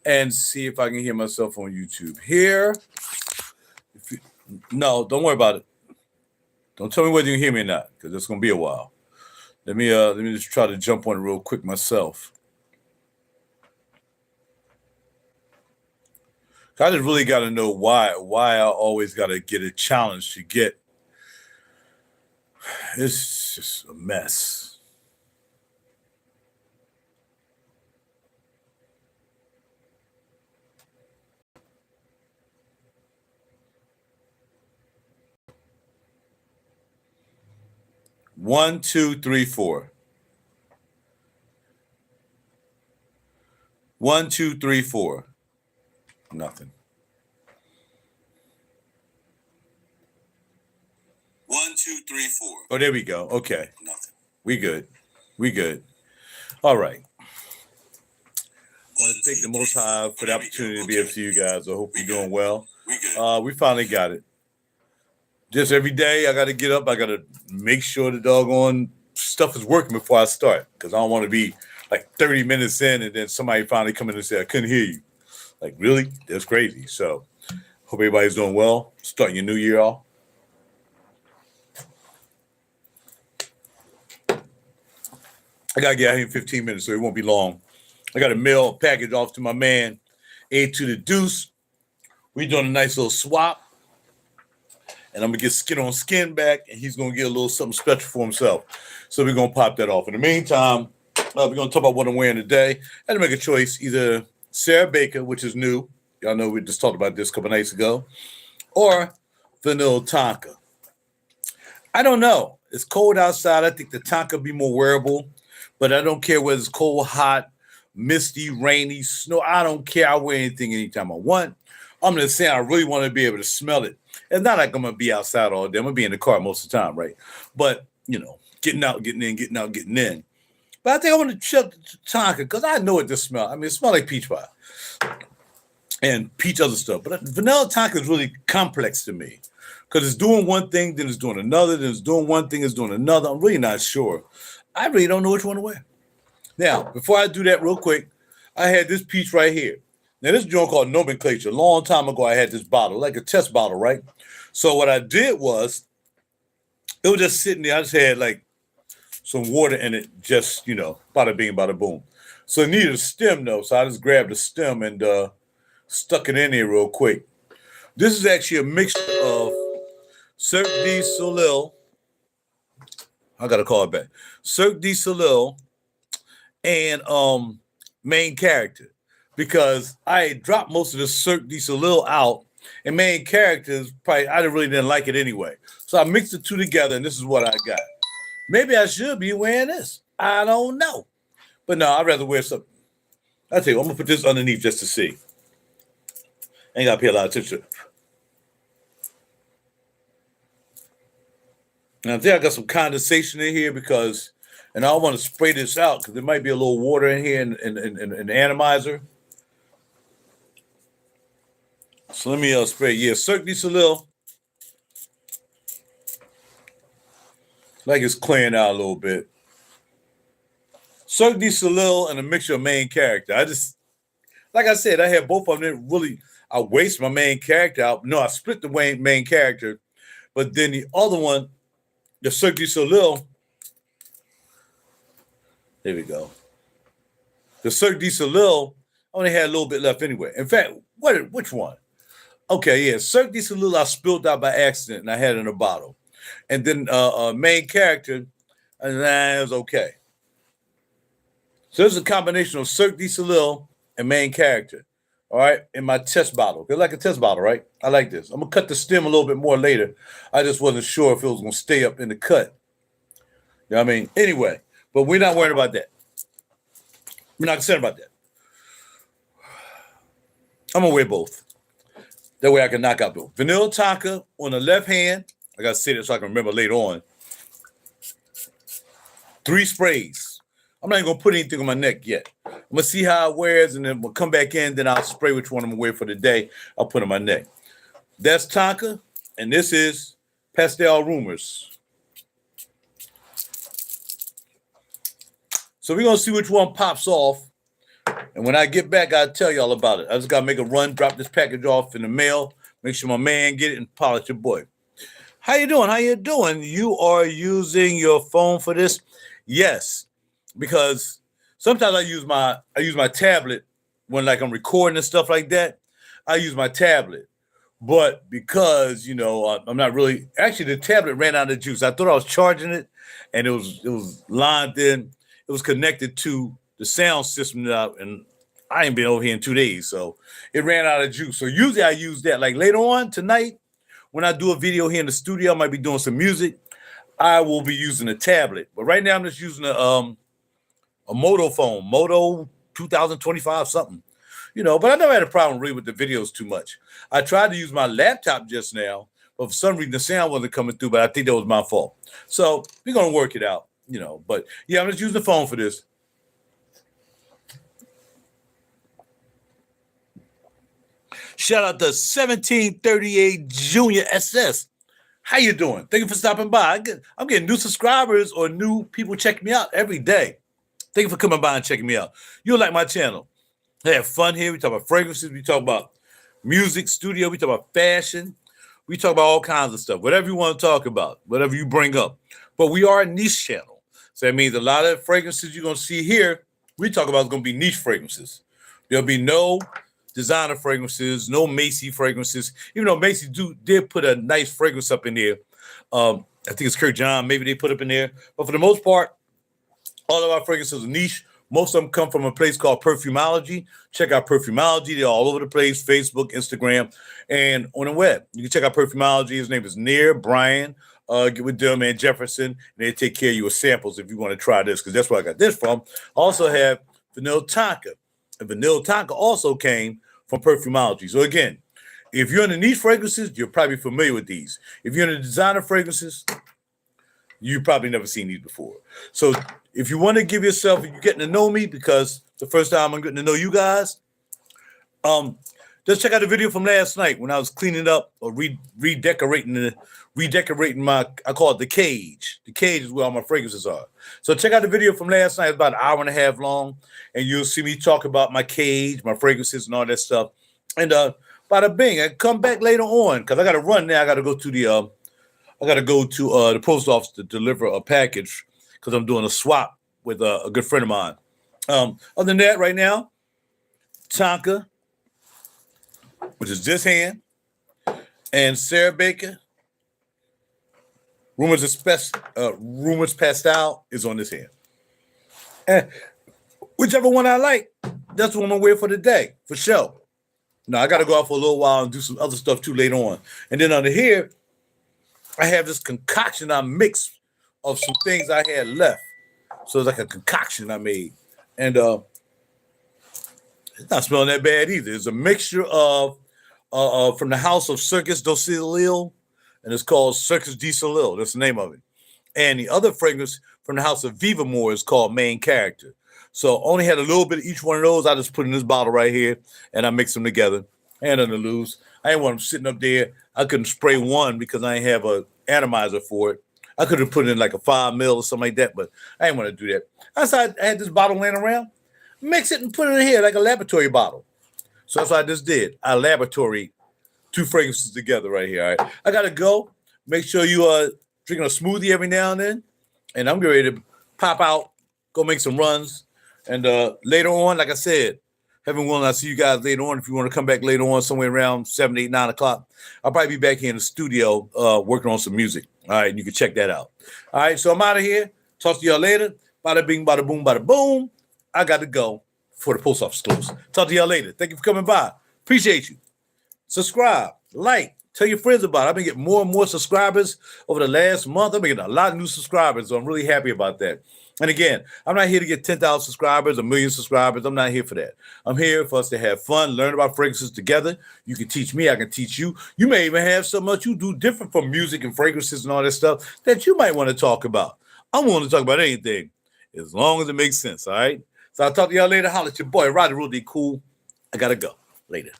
and see if I can hear myself on YouTube here. No, don't worry about it. Don't tell me whether you can hear me or not, because it's gonna be a while. Let me just try to jump on it real quick myself. I just really got to know why I always got to get a challenge to get. It's just a mess. One, two, three, four. 1, 2, 3, 4. Nothing. 1, 2, 3, 4. Oh, there we go. Okay. Nothing. We good. All right. I want to thank the Most High for the opportunity to be here for you guys. I hope you're doing well. We finally got it. Just every day I got to get up. I got to make sure the doggone stuff is working before I start, because I don't want to be like 30 minutes in and then somebody finally come in and say, I couldn't hear you. Like, really? That's crazy. So hope everybody's doing well. Starting your new year off. I got to get out here in 15 minutes, so it won't be long. I got to mail a package off to my man, A to the Deuce. We're doing a nice little swap. And I'm going to get skin on skin back, and he's going to get a little something special for himself. So we're going to pop that off. In the meantime, we're going to talk about what I'm wearing today. I had to make a choice, either Sarah Baker, which is new. Y'all know we just talked about this a couple nights ago. Or Vanilla Tonka. I don't know. It's cold outside. I think the Tonka will be more wearable. But I don't care whether it's cold, hot, misty, rainy, snow. I don't care. I wear anything anytime I want. I'm just saying I really want to be able to smell it. It's not like I'm going to be outside all day. I'm going to be in the car most of the time, right? But, getting out, getting in, getting out, getting in. But I think I want to check Tonka because I know what this smells. I mean, it smells like peach pie and peach other stuff. But vanilla Tonka is really complex to me because it's doing one thing, then it's doing another, then it's doing one thing, it's doing another. I'm really not sure. I really don't know which one to wear. Now, before I do that real quick, I had this peach right here. Now, this joint called Nomenclature. A long time ago, I had this bottle, like a test bottle, right? So what I did was, it was just sitting there. I just had like some water in it, just, bada bing, bada boom. So it needed a stem, though. So I just grabbed the stem and stuck it in there real quick. This is actually a mixture of Cirque du Soleil. I got to call it back. Cirque du Soleil and main character. Because I dropped most of the Cirque du Soleil out, and main characters I really didn't like it anyway. So I mixed the two together, and this is what I got. Maybe I should be wearing this. I don't know. But no, I'd rather wear something. I'll tell you, I'm going to put this underneath just to see. Ain't got to pay a lot of attention. And I think I got some condensation in here because, and I want to spray this out because there might be a little water in here in the atomizer. So let me spray. Yeah, Cirque du Soleil. Like it's clearing out a little bit. Cirque du Soleil and a mixture of main character. Like I said, I had both of them. I waste my main character out. No, I split the main character. But then the other one, the Cirque du Soleil. There we go. The Cirque du Soleil only had a little bit left anyway. In fact, which one? Okay, yeah, Cirque du Soleil I spilled out by accident, and I had it in a bottle. And then main character, it was okay. So this is a combination of Cirque du Soleil and main character, all right, in my test bottle. It's like a test bottle, right? I like this. I'm going to cut the stem a little bit more later. I just wasn't sure if it was going to stay up in the cut. You know what I mean? Anyway, but we're not worried about that. We're not concerned about that. I'm going to wear both. That way I can knock out both. Vanilla Tonka on the left hand. I got to say that so I can remember later on. 3 sprays. I'm not even going to put anything on my neck yet. I'm going to see how it wears, and then we'll come back in. Then I'll spray which one I'm going to wear for the day. I'll put on my neck. That's Tonka, and this is Pastel Rumors. So we're going to see which one pops off, and And when I get back, I'll tell you all about it. I just got to make a run, drop this package off in the mail, make sure my man get it, and polish your boy. How you doing? How you doing? You are using your phone for this? Yes, because sometimes I use my tablet when like I'm recording and stuff like that. I use my tablet, but because I'm not really actually the tablet ran out of juice. I thought I was charging it, and it was lined in. It was connected to the sound system now, and I ain't been over here in 2 days, so it ran out of juice. So usually I use that. Like later on tonight, when I do a video here in the studio, I might be doing some music. I will be using a tablet, but right now I'm just using a Moto phone, Moto 2025 something, But I never had a problem really with the videos too much. I tried to use my laptop just now, but for some reason the sound wasn't coming through. But I think that was my fault. So we're gonna work it out, But yeah, I'm just using the phone for this. Shout out to 1738 Junior SS. How you doing? Thank you for stopping by. I'm getting new subscribers or new people checking me out every day. Thank you for coming by and checking me out. You'll like my channel. I have fun here. We talk about fragrances. We talk about music, studio. We talk about fashion. We talk about all kinds of stuff. Whatever you want to talk about, whatever you bring up. But we are a niche channel. So that means a lot of fragrances you're going to see here, we talk about is going to be niche fragrances. There'll be no designer fragrances, no Macy fragrances. Even though Macy did put a nice fragrance up in there. I think it's Kurt John. Maybe they put up in there. But for the most part, all of our fragrances are niche. Most of them come from a place called Perfumology. Check out Perfumology. They're all over the place, Facebook, Instagram, and on the web. You can check out Perfumology. His name is Near Brian. Get with them and Jefferson, and they take care of you with samples if you want to try this, because that's where I got this from. I also have Vanilla Tonka. And Vanilla Tonka also came from Perfumology. So again, if you're in the niche fragrances, you're probably familiar with these. If you're in the designer fragrances, you've probably never seen these before. So if you want to give yourself, if you're getting to know me, because the first time I'm getting to know you guys, just check out the video from last night when I was cleaning up or redecorating my, I call it the cage. The cage is where all my fragrances are. So check out the video from last night. It's about an hour and a half long, and you'll see me talk about my cage, my fragrances, and all that stuff. And bada bing, I come back later on because I got to run now. I got to go to the post office to deliver a package because I'm doing a swap with a good friend of mine. Other than that, right now, Tonka, which is this hand, and Sarah Baker, Rumors Pastel is on this hand. And whichever one I like, that's the one I'm wearing for the day, for sure. Now, I got to go out for a little while and do some other stuff too later on. And then under here, I have this concoction I mixed of some things I had left. So it's like a concoction I made. And it's not smelling that bad either. It's a mixture of from the house of Circus du Soleil, and it's called Circus du Soleil. That's the name of it. And the other fragrance from the house of Viva More is called Main Character. So only had a little bit of each one of those. I just put in this bottle right here, and I mix them together. And on the loose. I didn't want them sitting up there. I couldn't spray one because I didn't have an atomizer for it. I could have put it in like a 5 ml or something like that, but I didn't want to do that. I had this bottle laying around. Mix it and put it in here like a laboratory bottle. So that's what I just did. I laboratory 2 fragrances together right here. All right. I got to go. Make sure you are drinking a smoothie every now and then. And I'm getting ready to pop out, go make some runs. And later on, like I said, heaven willing, I'll see you guys later on. If you want to come back later on, somewhere around 7, 8, 9 o'clock, I'll probably be back here in the studio working on some music. All right, and you can check that out. All right, so I'm out of here. Talk to y'all later. Bada bing, bada boom, bada boom. I got to go before the post office closes. Talk to y'all later. Thank you for coming by. Appreciate you. Subscribe, like, tell your friends about it. I've been getting more and more subscribers over the last month. I've been getting a lot of new subscribers, so I'm really happy about that. And again, I'm not here to get 10,000 subscribers, 1 million subscribers. I'm not here for that. I'm here for us to have fun, learn about fragrances together. You can teach me. I can teach you. You may even have so much you do different from music and fragrances and all that stuff that you might want to talk about. I'm willing to talk about anything as long as it makes sense, all right? So I'll talk to y'all later. Holla at your boy, RaJuR. Cool. I got to go. Later.